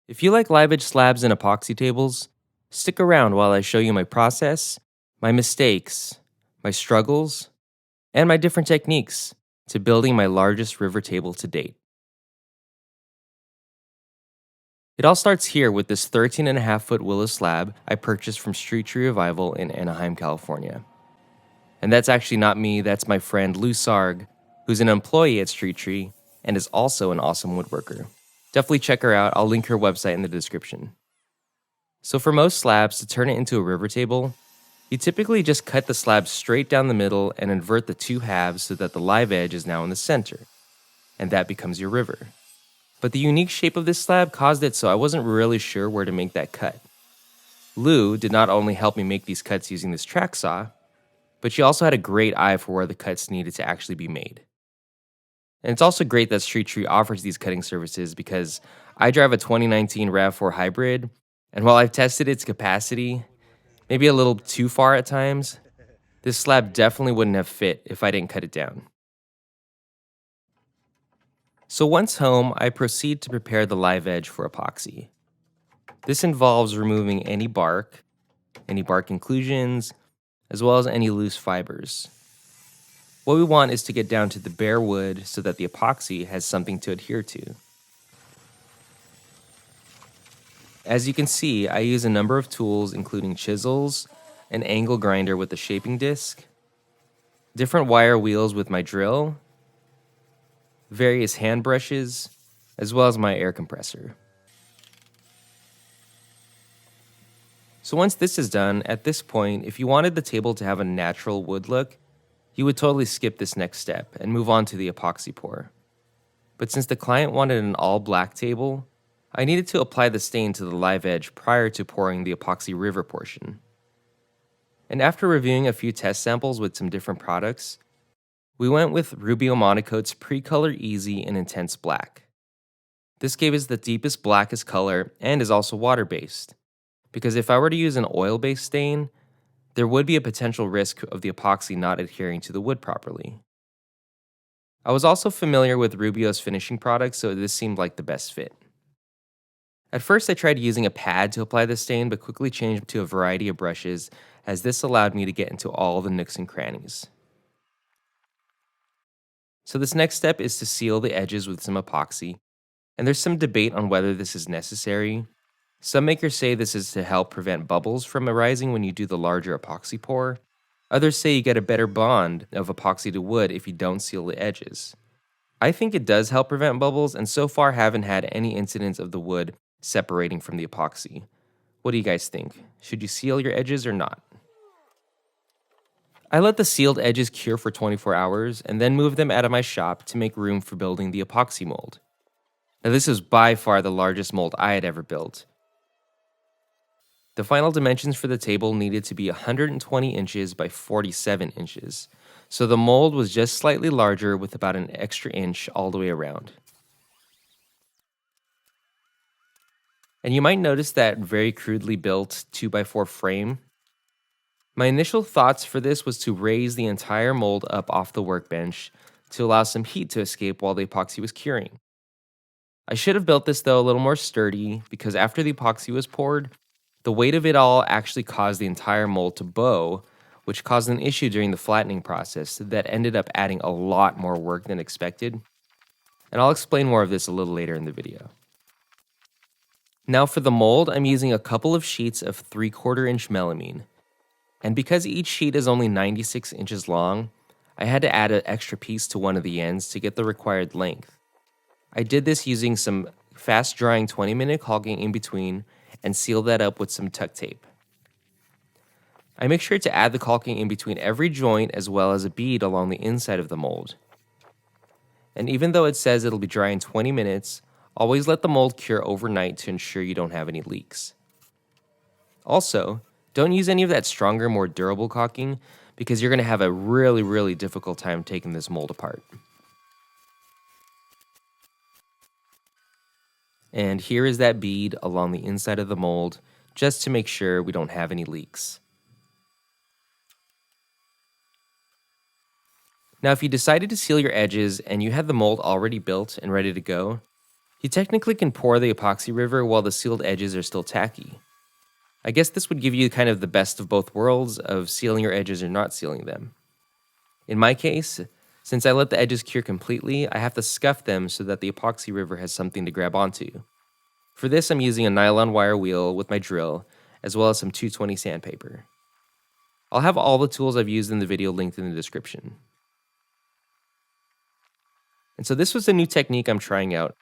If you like live edge slabs and epoxy tables, stick around while I show you my process, my mistakes, my struggles, and my different techniques to building my largest river table to date. It all starts here with this 13.5-foot willow slab I purchased from Street Tree Revival in Anaheim, California. And that's actually not me, that's my friend Lou Sarg, who's an employee at Street Tree and is also an awesome woodworker. Definitely check her out, I'll link her website in the description. So for most slabs, to turn it into a river table, you typically just cut the slab straight down the middle and invert the two halves so that the live edge is now in the center, and that becomes your river. But the unique shape of this slab caused it so I wasn't really sure where to make that cut. Lou did not only help me make these cuts using this track saw, but she also had a great eye for where the cuts needed to actually be made. And it's also great that Street Tree offers these cutting services because I drive a 2019 RAV4 hybrid, and while I've tested its capacity, maybe a little too far at times, this slab definitely wouldn't have fit if I didn't cut it down. So once home, I proceed to prepare the live edge for epoxy. This involves removing any bark inclusions, as well as any loose fibers. What we want is to get down to the bare wood so that the epoxy has something to adhere to. As you can see, I use a number of tools including chisels, an angle grinder with a shaping disc, different wire wheels with my drill, various hand brushes, as well as my air compressor. So once this is done, at this point, if you wanted the table to have a natural wood look, you would totally skip this next step and move on to the epoxy pour. But since the client wanted an all-black table, I needed to apply the stain to the live edge prior to pouring the epoxy river portion. And after reviewing a few test samples with some different products, we went with Rubio Monocoat's Pre-Color Easy in Intense Black. This gave us the deepest, blackest color and is also water-based, because if I were to use an oil-based stain, there would be a potential risk of the epoxy not adhering to the wood properly. I was also familiar with Rubio's finishing products, so this seemed like the best fit. At first I tried using a pad to apply the stain, but quickly changed to a variety of brushes, as this allowed me to get into all the nooks and crannies. So this next step is to seal the edges with some epoxy, and there's some debate on whether this is necessary. Some makers say this is to help prevent bubbles from arising when you do the larger epoxy pour. Others say you get a better bond of epoxy to wood if you don't seal the edges. I think it does help prevent bubbles, and so far haven't had any incidents of the wood separating from the epoxy. What do you guys think? Should you seal your edges or not? I let the sealed edges cure for 24 hours and then moved them out of my shop to make room for building the epoxy mold. Now this is by far the largest mold I had ever built. The final dimensions for the table needed to be 120 inches by 47 inches, so the mold was just slightly larger with about an extra inch all the way around. And you might notice that very crudely built 2x4 frame. My initial thoughts for this was to raise the entire mold up off the workbench to allow some heat to escape while the epoxy was curing. I should have built this though a little more sturdy because after the epoxy was poured, the weight of it all actually caused the entire mold to bow, which caused an issue during the flattening process that ended up adding a lot more work than expected. And I'll explain more of this a little later in the video. Now for the mold, I'm using a couple of sheets of 3/4 inch melamine. And because each sheet is only 96 inches long, I had to add an extra piece to one of the ends to get the required length. I did this using some fast drying 20-minute caulking in between and seal that up with some tuck tape. I make sure to add the caulking in between every joint as well as a bead along the inside of the mold. And even though it says it'll be dry in 20 minutes, always let the mold cure overnight to ensure you don't have any leaks. Also, don't use any of that stronger, more durable caulking because you're going to have a really difficult time taking this mold apart. And here is that bead along the inside of the mold, just to make sure we don't have any leaks. Now, if you decided to seal your edges and you had the mold already built and ready to go, You technically can pour the epoxy river while the sealed edges are still tacky. I guess this would give you kind of the best of both worlds of sealing your edges or not sealing them. In my case, since I let the edges cure completely, I have to scuff them so that the epoxy river has something to grab onto. For this, I'm using a nylon wire wheel with my drill, as well as some 220 sandpaper. I'll have all the tools I've used in the video linked in the description. And so this was a new technique I'm trying out.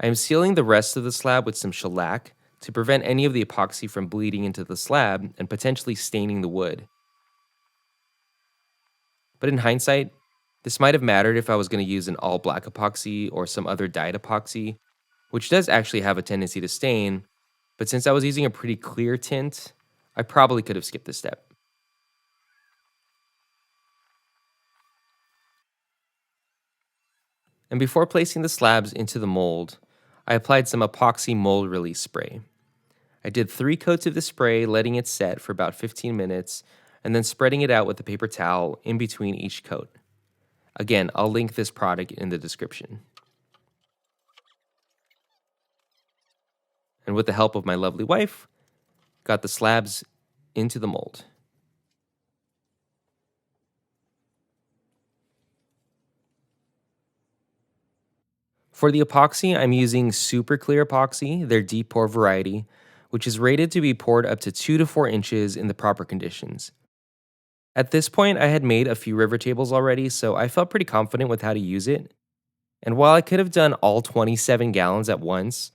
I am sealing the rest of the slab with some shellac to prevent any of the epoxy from bleeding into the slab and potentially staining the wood. But in hindsight, this might have mattered if I was going to use an all black epoxy or some other dyed epoxy, which does actually have a tendency to stain, but since I was using a pretty clear tint, I probably could have skipped this step. And before placing the slabs into the mold, I applied some epoxy mold release spray. I did 3 coats of the spray, letting it set for about 15 minutes, and then spreading it out with a paper towel in between each coat. Again, I'll link this product in the description. And with the help of my lovely wife, got the slabs into the mold. For the epoxy, I'm using super clear epoxy, their deep pour variety, which is rated to be poured up to 2 to 4 inches in the proper conditions. At this point, I had made a few river tables already, so I felt pretty confident with how to use it. And while I could have done all 27 gallons at once,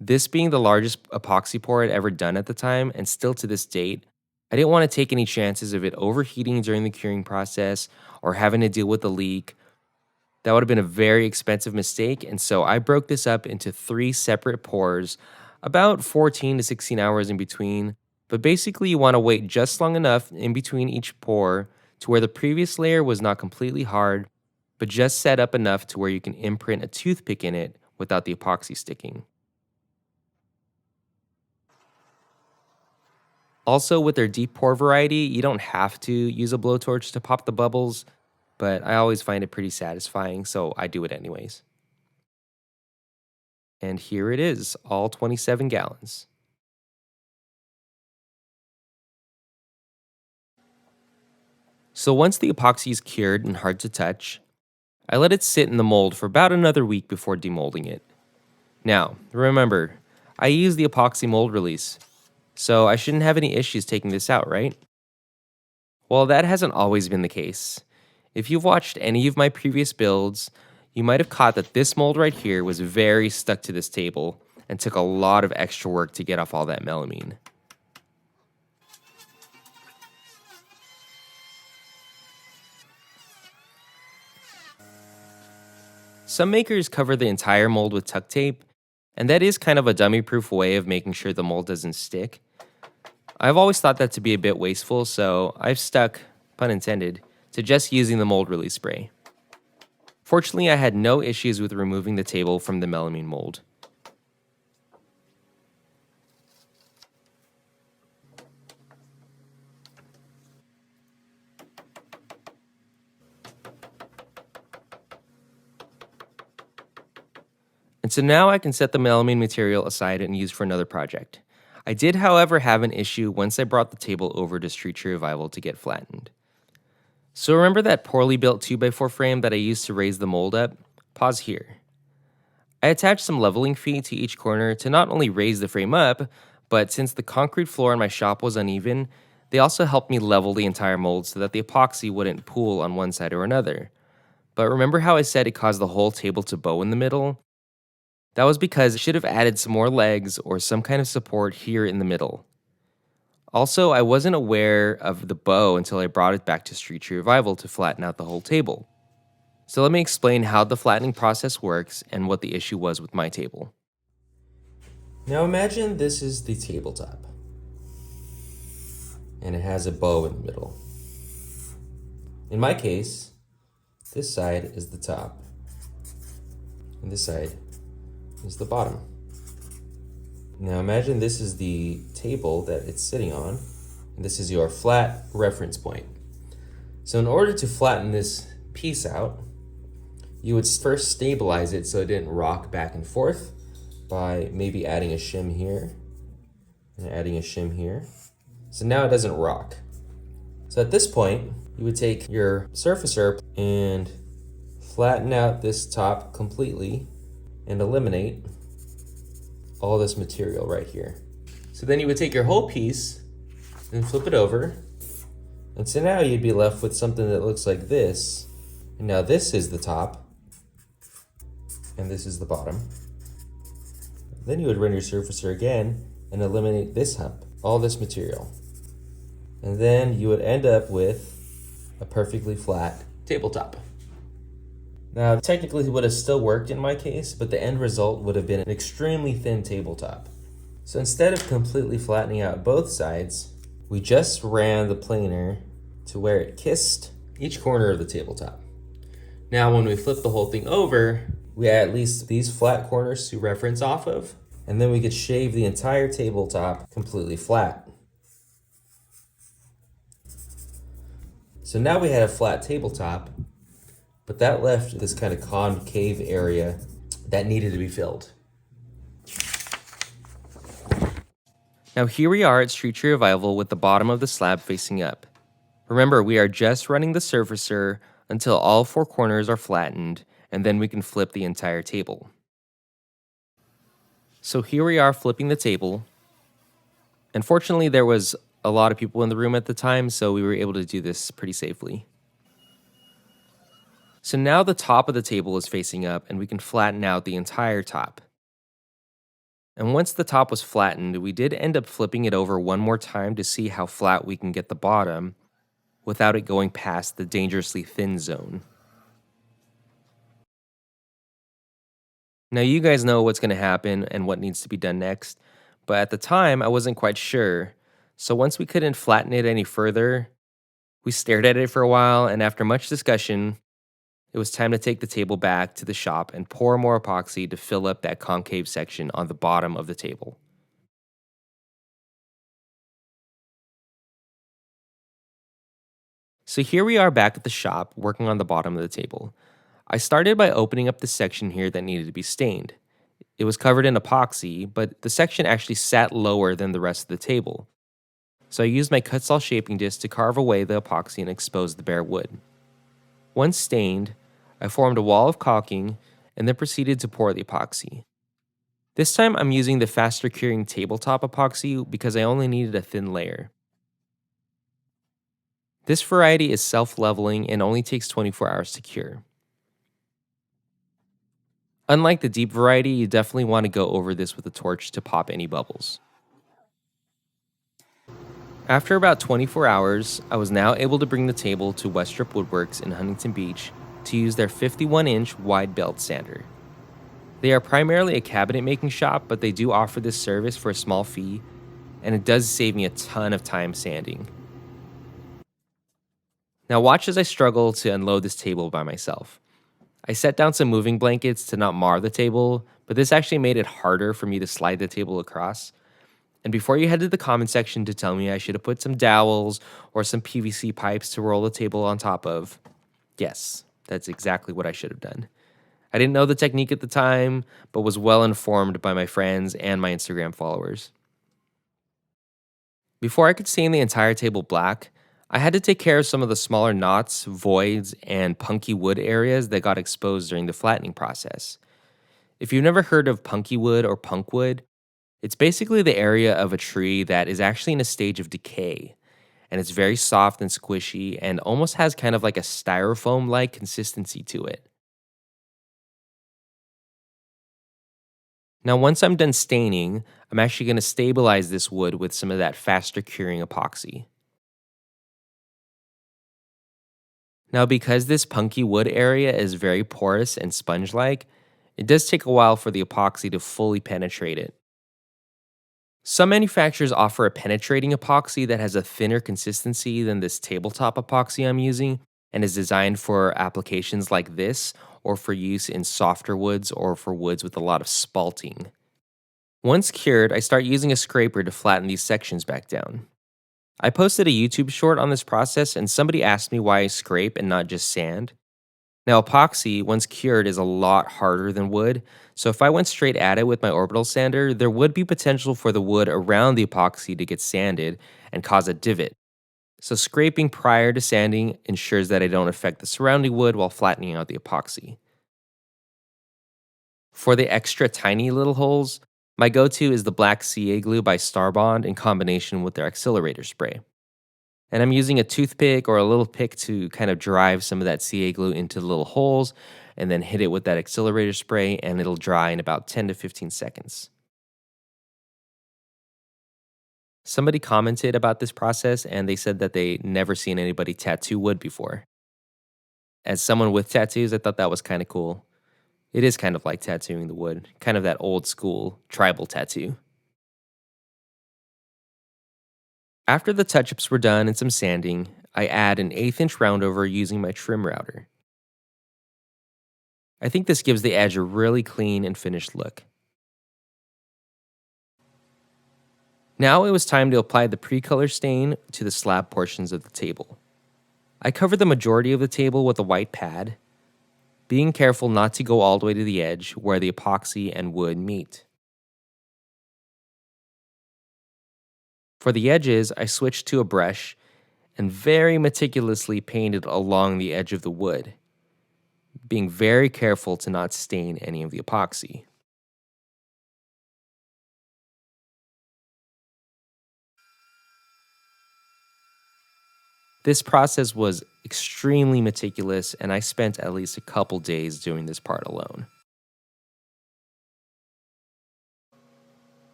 this being the largest epoxy pour I'd ever done at the time, and still to this date, I didn't want to take any chances of it overheating during the curing process or having to deal with a leak. That would have been a very expensive mistake, and so I broke this up into 3 separate pours, about 14 to 16 hours in between. But basically, you want to wait just long enough in between each pour to where the previous layer was not completely hard, but just set up enough to where you can imprint a toothpick in it without the epoxy sticking. Also, with their deep pour variety, you don't have to use a blowtorch to pop the bubbles, but I always find it pretty satisfying, so I do it anyways. And here it is, all 27 gallons. So once the epoxy is cured and hard to touch, I let it sit in the mold for about another week before demolding it. Now, remember, I use the epoxy mold release, so I shouldn't have any issues taking this out, right? Well, that hasn't always been the case. If you've watched any of my previous builds, you might have caught that this mold right here was very stuck to this table and took a lot of extra work to get off all that melamine. Some makers cover the entire mold with tuck tape, and that is kind of a dummy-proof way of making sure the mold doesn't stick. I've always thought that to be a bit wasteful, so I've stuck, pun intended, to just using the mold release spray. Fortunately, I had no issues with removing the table from the melamine mold. And so now I can set the melamine material aside and use for another project. I did, however, have an issue once I brought the table over to Street Tree Revival to get flattened. So remember that poorly built 2x4 frame that I used to raise the mold up? Pause here. I attached some leveling feet to each corner to not only raise the frame up, but since the concrete floor in my shop was uneven, they also helped me level the entire mold so that the epoxy wouldn't pool on one side or another. But remember how I said it caused the whole table to bow in the middle? That was because I should have added some more legs or some kind of support here in the middle. Also, I wasn't aware of the bow until I brought it back to Street Tree Revival to flatten out the whole table. So let me explain how the flattening process works and what the issue was with my table. Now imagine this is the tabletop, and it has a bow in the middle. In my case, this side is the top, and this side is the bottom. Now imagine this is the table that it's sitting on, and this is your flat reference point. So in order to flatten this piece out, You would first stabilize it so it didn't rock back and forth by maybe adding a shim here and adding a shim here. So now it doesn't rock. So at this point, you would take your surfacer and flatten out this top completely and eliminate all this material right here. So then you would take your whole piece and flip it over. And so now you'd be left with something that looks like this. And now this is the top and this is the bottom. Then you would run your surfacer again and eliminate this hump, all this material. And then you would end up with a perfectly flat tabletop. Now, technically it would have still worked in my case, but the end result would have been an extremely thin tabletop. So instead of completely flattening out both sides, we just ran the planer to where it kissed each corner of the tabletop. Now, when we flip the whole thing over, we had at least these flat corners to reference off of, and then we could shave the entire tabletop completely flat. So now we had a flat tabletop, but that left this kind of concave area that needed to be filled. Now here we are at Street Tree Revival with the bottom of the slab facing up. Remember, we are just running the surfacer until all four corners are flattened, and then we can flip the entire table. So here we are flipping the table. And fortunately, there was a lot of people in the room at the time, so we were able to do this pretty safely. So now the top of the table is facing up, and we can flatten out the entire top. And once the top was flattened, we did end up flipping it over one more time to see how flat we can get the bottom without it going past the dangerously thin zone. Now you guys know what's going to happen and what needs to be done next, but at the time I wasn't quite sure. So once we couldn't flatten it any further, we stared at it for a while, and after much discussion, it was time to take the table back to the shop and pour more epoxy to fill up that concave section on the bottom of the table. So here we are back at the shop working on the bottom of the table. I started by opening up the section here that needed to be stained. It was covered in epoxy, but the section actually sat lower than the rest of the table. So I used my cut saw shaping disc to carve away the epoxy and expose the bare wood. Once stained, I formed a wall of caulking and then proceeded to pour the epoxy. This time I'm using the faster curing tabletop epoxy because I only needed a thin layer. This variety is self-leveling and only takes 24 hours to cure. Unlike the deep variety, you definitely want to go over this with a torch to pop any bubbles. After about 24 hours, I was now able to bring the table to Westrip Woodworks in Huntington Beach to use their 51-inch wide belt sander. They are primarily a cabinet making shop, but they do offer this service for a small fee, and it does save me a ton of time sanding. Now watch as I struggle to unload this table by myself. I set down some moving blankets to not mar the table, but this actually made it harder for me to slide the table across. And before you head to the comment section to tell me I should have put some dowels or some PVC pipes to roll the table on top of, yes, that's exactly what I should have done. I didn't know the technique at the time, but was well informed by my friends and my Instagram followers. Before I could stain the entire table black, I had to take care of some of the smaller knots, voids, and punky wood areas that got exposed during the flattening process. If you've never heard of punky wood or punk wood, it's basically the area of a tree that is actually in a stage of decay, and it's very soft and squishy and almost has kind of like a styrofoam-like consistency to it. Now once I'm done staining, I'm actually going to stabilize this wood with some of that faster curing epoxy. Now because this punky wood area is very porous and sponge-like, it does take a while for the epoxy to fully penetrate it. Some manufacturers offer a penetrating epoxy that has a thinner consistency than this tabletop epoxy I'm using and is designed for applications like this or for use in softer woods or for woods with a lot of spalting. Once cured, I start using a scraper to flatten these sections back down. I posted a YouTube short on this process and somebody asked me why I scrape and not just sand. Now, epoxy, once cured, is a lot harder than wood, so if I went straight at it with my orbital sander, there would be potential for the wood around the epoxy to get sanded and cause a divot. So, scraping prior to sanding ensures that I don't affect the surrounding wood while flattening out the epoxy. For the extra tiny little holes, my go to is the black CA glue by Starbond in combination with their accelerator spray. And I'm using a toothpick or a little pick to kind of drive some of that CA glue into the little holes and then hit it with that accelerator spray, and it'll dry in about 10 to 15 seconds. Somebody commented about this process and they said that they never seen anybody tattoo wood before. As someone with tattoos, I thought that was kind of cool. It is kind of like tattooing the wood, kind of that old school tribal tattoo. After the touch ups were done and some sanding, I add an 1/8 inch roundover using my trim router. I think this gives the edge a really clean and finished look. Now it was time to apply the pre-color stain to the slab portions of the table. I covered the majority of the table with a white pad, being careful not to go all the way to the edge where the epoxy and wood meet. For the edges, I switched to a brush and very meticulously painted along the edge of the wood, being very careful to not stain any of the epoxy. This process was extremely meticulous, and I spent at least a couple days doing this part alone.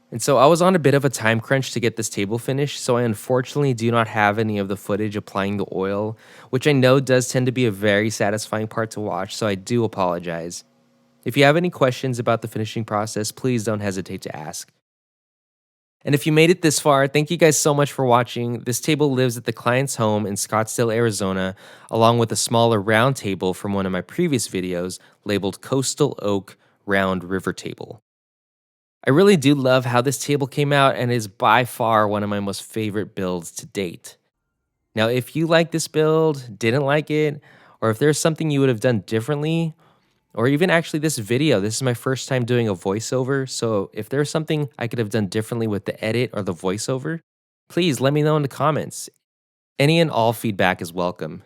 And so I was on a bit of a time crunch to get this table finished, so I unfortunately do not have any of the footage applying the oil, which I know does tend to be a very satisfying part to watch, so I do apologize. If you have any questions about the finishing process, please don't hesitate to ask. And if you made it this far, thank you guys so much for watching. This table lives at the client's home in Scottsdale, Arizona, along with a smaller round table from one of my previous videos labeled Coastal Oak Round River Table. I really do love how this table came out and is by far one of my most favorite builds to date. Now, if you like this build, didn't like it, or if there's something you would have done differently, or even actually this video, this is my first time doing a voiceover, so if there's something I could have done differently with the edit or the voiceover, please let me know in the comments. Any and all feedback is welcome.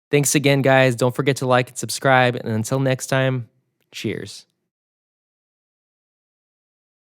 Thanks again, guys. Don't forget to like and subscribe, and until next time, cheers.